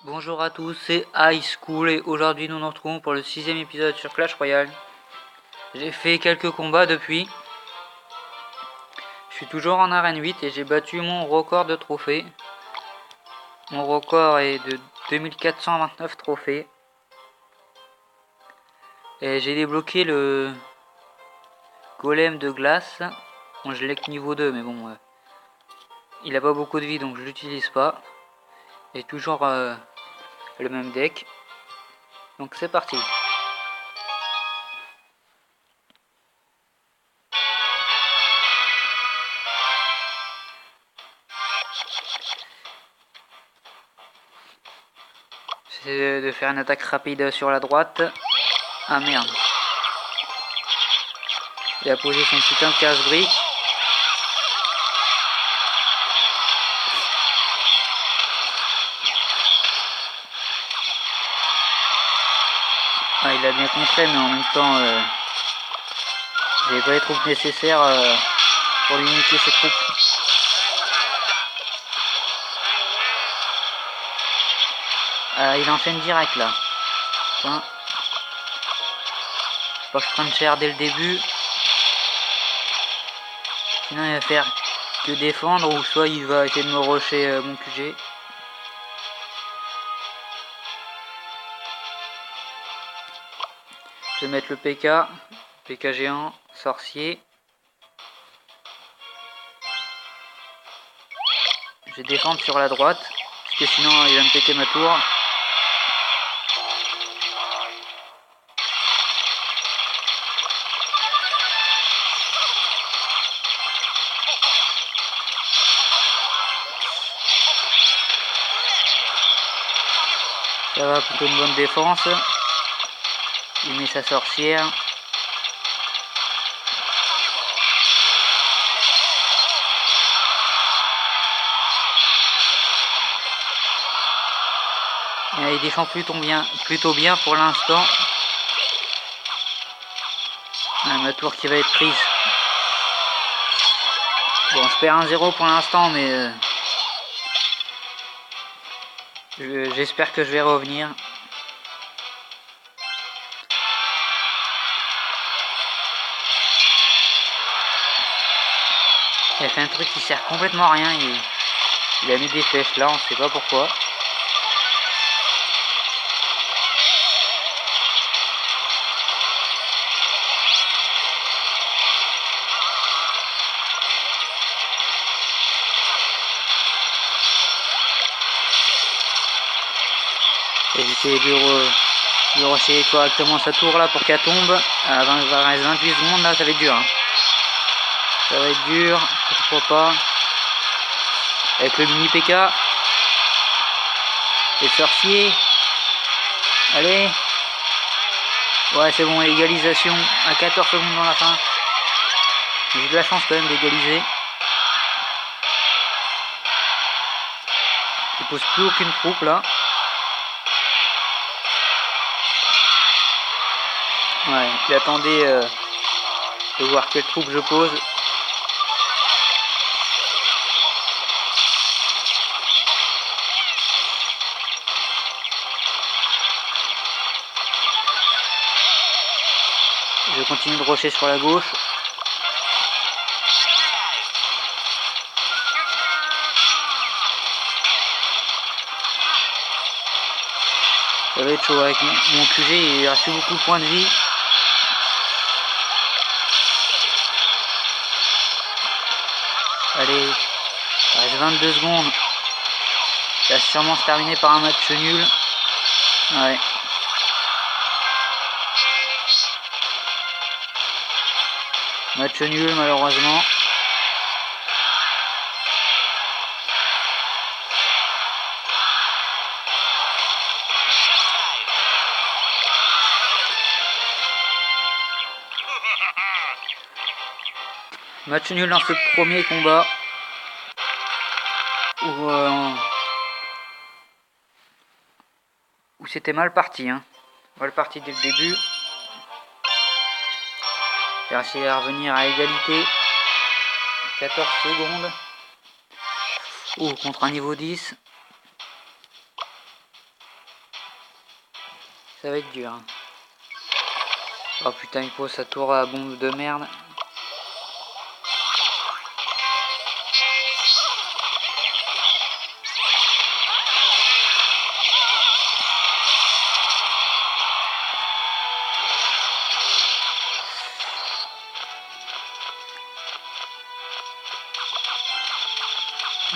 Bonjour à tous, c'est High School et aujourd'hui nous nous retrouvons pour le 6ème épisode sur Clash Royale. J'ai fait quelques combats depuis. Je suis toujours en arène 8 et j'ai battu mon record de trophées. Mon record est de 2429 trophées. Et j'ai débloqué le golem de glace. Bon, je l'ai que niveau 2 mais bon, il a pas beaucoup de vie donc je l'utilise pas. Et toujours le même deck. Donc c'est parti. J'essaie de faire une attaque rapide sur la droite. Ah merde. Il a posé son putain de casse-brique. Ah, il a bien contré, mais en même temps, j'avais pas les troupes nécessaires pour limiter ses troupes. Il enchaîne direct là. Putain. Faut pas que je prenne cher dès le début. Sinon, il va faire que défendre, ou soit il va essayer de me rusher mon QG. Je vais mettre le PK géant, sorcier. Je vais défendre sur la droite, parce que sinon il va me péter ma tour. Ça va, plutôt une bonne défense. Il met sa sorcière. Il défend plutôt bien pour l'instant. Ma tour qui va être prise. Bon, je perds 1-0 pour l'instant, mais j'espère que je vais revenir. Il a fait un truc qui sert complètement à rien. Il a mis des flèches là, on sait pas pourquoi. Et j'essaie de rusher correctement sa tour là pour qu'elle tombe. Il reste 28 secondes là, ça va être dur. Hein. Ça va être dur, pourquoi pas. Avec le mini PK. Les sorciers. Allez. Ouais, c'est bon, égalisation à 14 secondes dans la fin. J'ai de la chance quand même d'égaliser. Il pose plus aucune troupe là. Ouais, il attendait de voir quelle troupe je pose. Je continue de rusher sur la gauche. Ça va être chaud avec mon QG, il reste plus beaucoup de points de vie. Allez, il reste 22 secondes. Ça va sûrement se terminer par un match nul. Ouais. Match nul malheureusement. Match nul dans ce premier combat. Où c'était mal parti. Hein. Mal parti dès le début. J'ai réussi à revenir à égalité. 14 secondes. Contre un niveau 10. Ça va être dur. Hein. Oh putain, il pose sa tour à bombe de merde.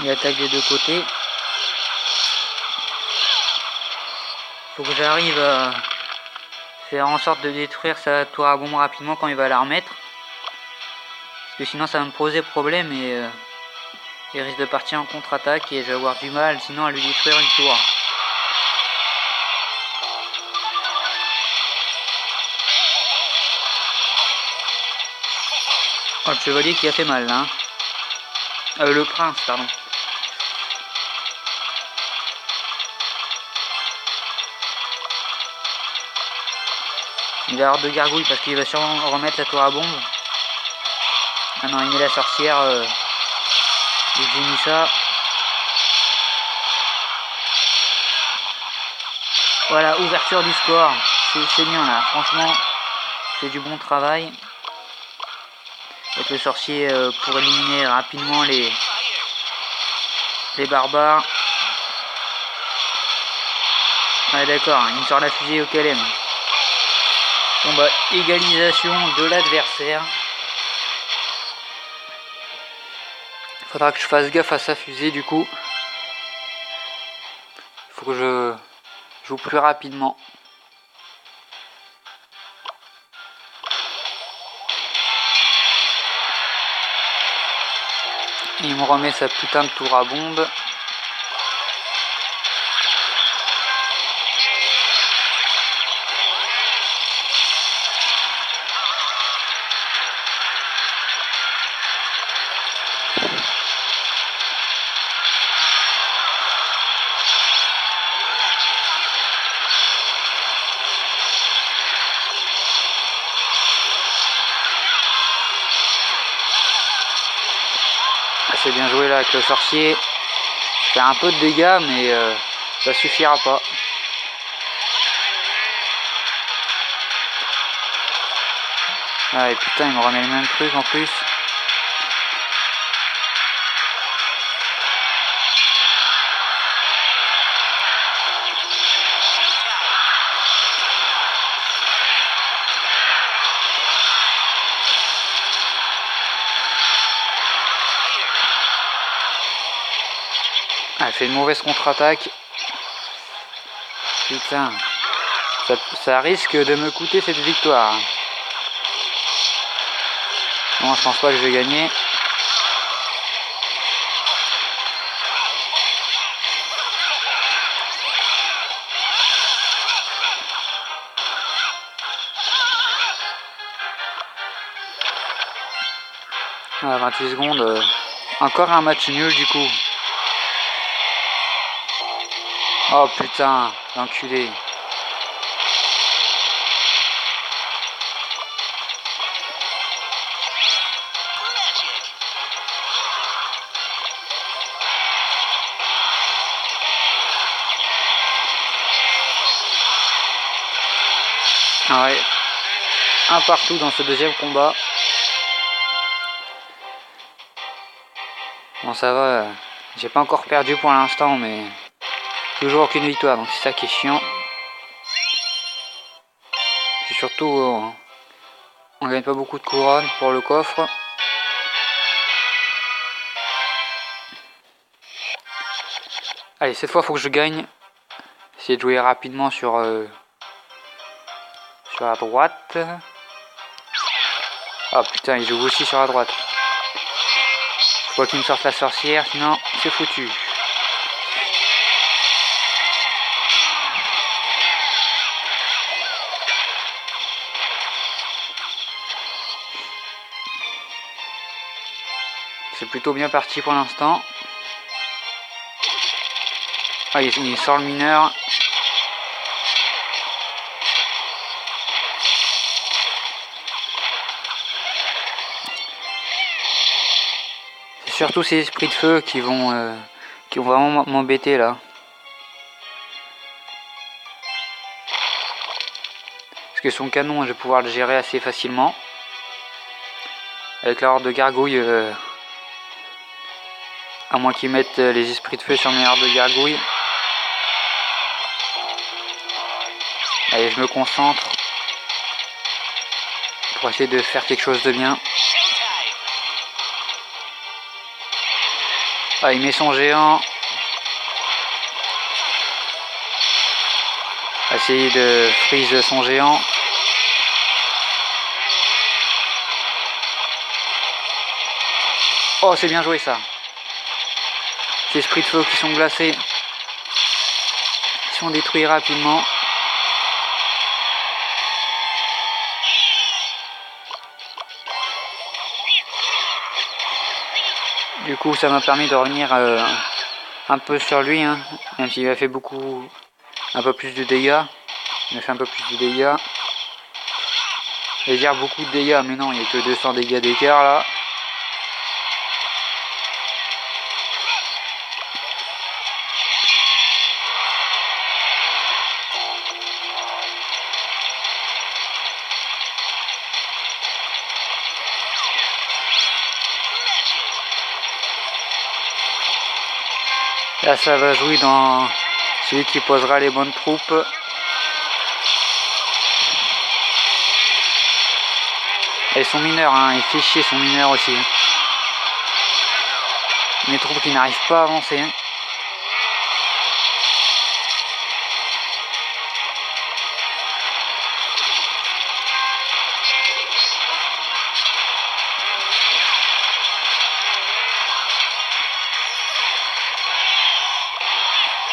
Il attaque des deux côtés. Faut que j'arrive à faire en sorte de détruire sa tour à bombe rapidement quand il va la remettre. Parce que sinon ça va me poser problème et il risque de partir en contre-attaque et je vais avoir du mal sinon à lui détruire une tour. Oh, le chevalier qui a fait mal là. Hein. Le prince, pardon. Il va y avoir deux gargouilles parce qu'il va sûrement remettre la tour à bombe. Ah non, il met la sorcière. J'ai mis ça. Voilà, ouverture du score. C'est bien là, franchement. C'est du bon travail. Avec le sorcier pour éliminer rapidement les barbares. Ouais d'accord, il me sort la fusée au KLM. Bon bah, égalisation de l'adversaire. Faudra que je fasse gaffe à sa fusée du coup. Il faut que je joue plus rapidement. Il me remet sa putain de tour à bombe. C'est bien joué là avec le sorcier. Fait un peu de dégâts mais ça suffira pas. Ah et putain il me remet le même truc en plus. Ah, elle fait une mauvaise contre-attaque. Putain. Ça risque de me coûter cette victoire. Bon, je pense pas que je vais gagner. Ah, 28 secondes. Encore un match nul du coup. Oh putain, l'enculé. Ah ouais, un partout dans ce deuxième combat. Bon ça va, j'ai pas encore perdu pour l'instant mais toujours aucune victoire donc c'est ça qui est chiant. Et surtout on gagne pas beaucoup de couronnes pour le coffre. Allez cette fois faut que je gagne. Essayer de jouer rapidement sur la droite. Ah putain il joue aussi sur la droite. Faut qu'il me sorte la sorcière sinon c'est foutu. C'est plutôt bien parti pour l'instant. Ah, il sort le mineur. C'est surtout ces esprits de feu qui vont vraiment m'embêter là. Parce que son canon, je vais pouvoir le gérer assez facilement. Avec la horde de gargouilles, à moins qu'ils mettent les esprits de feu sur mes hordes de gargouilles. Allez, je me concentre pour essayer de faire quelque chose de bien. Ah, il met son géant. Essayer de freeze son géant. Oh, c'est bien joué ça. Ces esprits de feu qui sont glacés. Ils sont détruits rapidement. Du coup, ça m'a permis de revenir un peu sur lui, hein, même s'il a fait un peu plus de dégâts. Il a fait un peu plus de dégâts. Je vais dire beaucoup de dégâts, mais non, il n'y a que 200 dégâts d'écart là. Là, ça va jouer dans celui qui posera les bonnes troupes. Et son mineur, hein, il fait chier son mineur aussi. Mes troupes qui n'arrivent pas à avancer. Hein.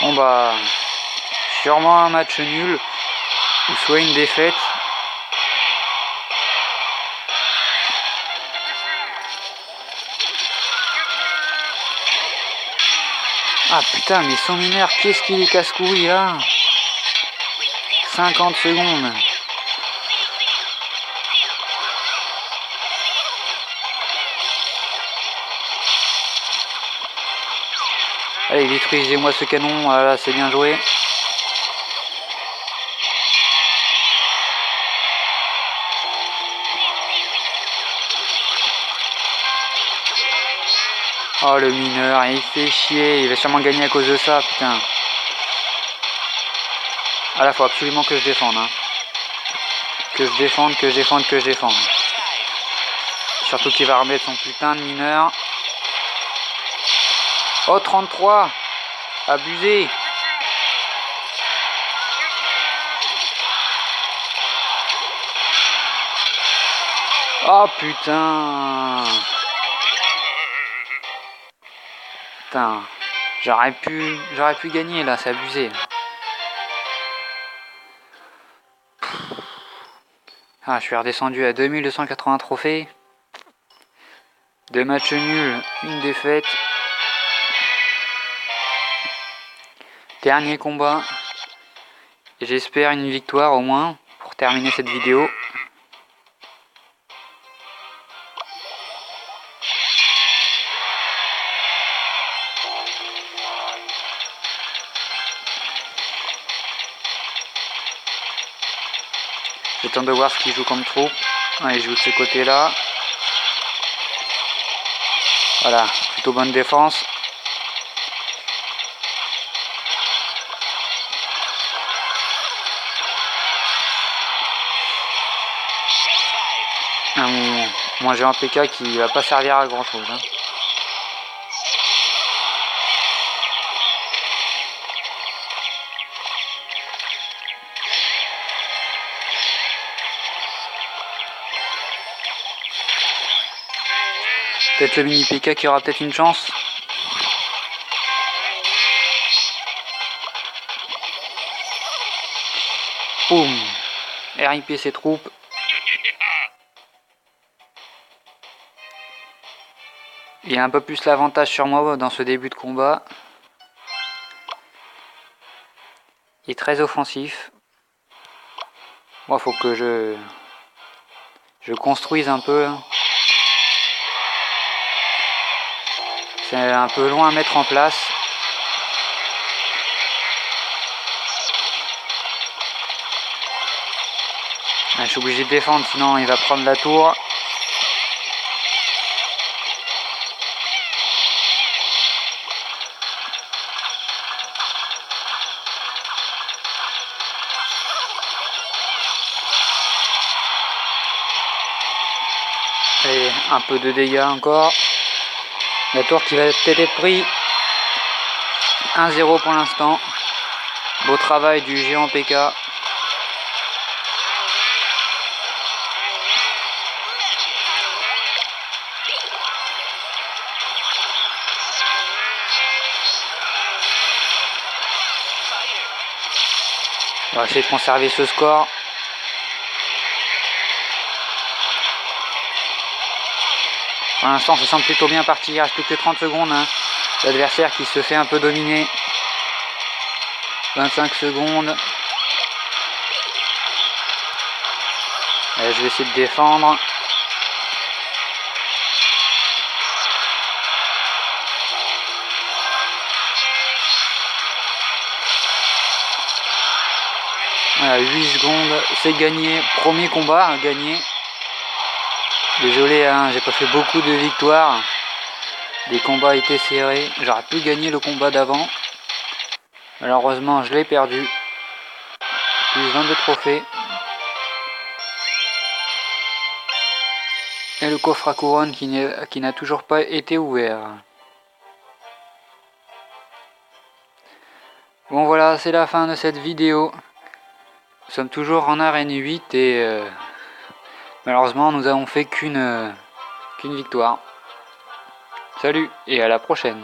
Bon bah, sûrement un match nul, ou soit une défaite. Ah putain, mais son mineur, qu'est-ce qu'il est casse-couille là? 50 secondes. Allez, détruisez-moi ce canon, voilà, c'est bien joué. Oh le mineur, il fait chier, il va sûrement gagner à cause de ça, putain. Ah là, faut absolument que je défende. Hein. Que je défende, que je défende, que je défende. Surtout qu'il va remettre son putain de mineur. Oh, 33. Abusé. Oh putain. Putain. J'aurais pu gagner là, c'est abusé. Ah, je suis redescendu à 2280 trophées. 2 matchs nuls, une défaite. Dernier combat. J'espère une victoire au moins pour terminer cette vidéo. J'attends de voir ce qu'il joue comme troupe. Il joue de ce côté-là. Voilà, plutôt bonne défense. Moi j'ai un PK qui va pas servir à grand chose. Hein. Peut-être le mini PK qui aura peut-être une chance. Boum. RIP ses troupes. Il a un peu plus l'avantage sur moi dans ce début de combat. Il est très offensif. Moi, faut que je construise un peu. C'est un peu loin à mettre en place. Je suis obligé de défendre, sinon il va prendre la tour. Allez, un peu de dégâts encore. La tour qui va peut-être être pris. 1-0 pour l'instant. Beau travail du géant PK. On va essayer de conserver ce score. Pour l'instant, ça semble plutôt bien parti. Il reste plus que 30 secondes. Hein. L'adversaire qui se fait un peu dominer. 25 secondes. Allez, je vais essayer de défendre. Voilà, 8 secondes, c'est gagné. Premier combat à gagner. Désolé, hein, j'ai pas fait beaucoup de victoires. Les combats étaient serrés. J'aurais pu gagner le combat d'avant. Malheureusement, je l'ai perdu. Plus 22 trophées. Et le coffre à couronne qui n'a toujours pas été ouvert. Bon voilà, c'est la fin de cette vidéo. Nous sommes toujours en arène 8 et malheureusement nous avons fait qu'une victoire. Salut et à la prochaine.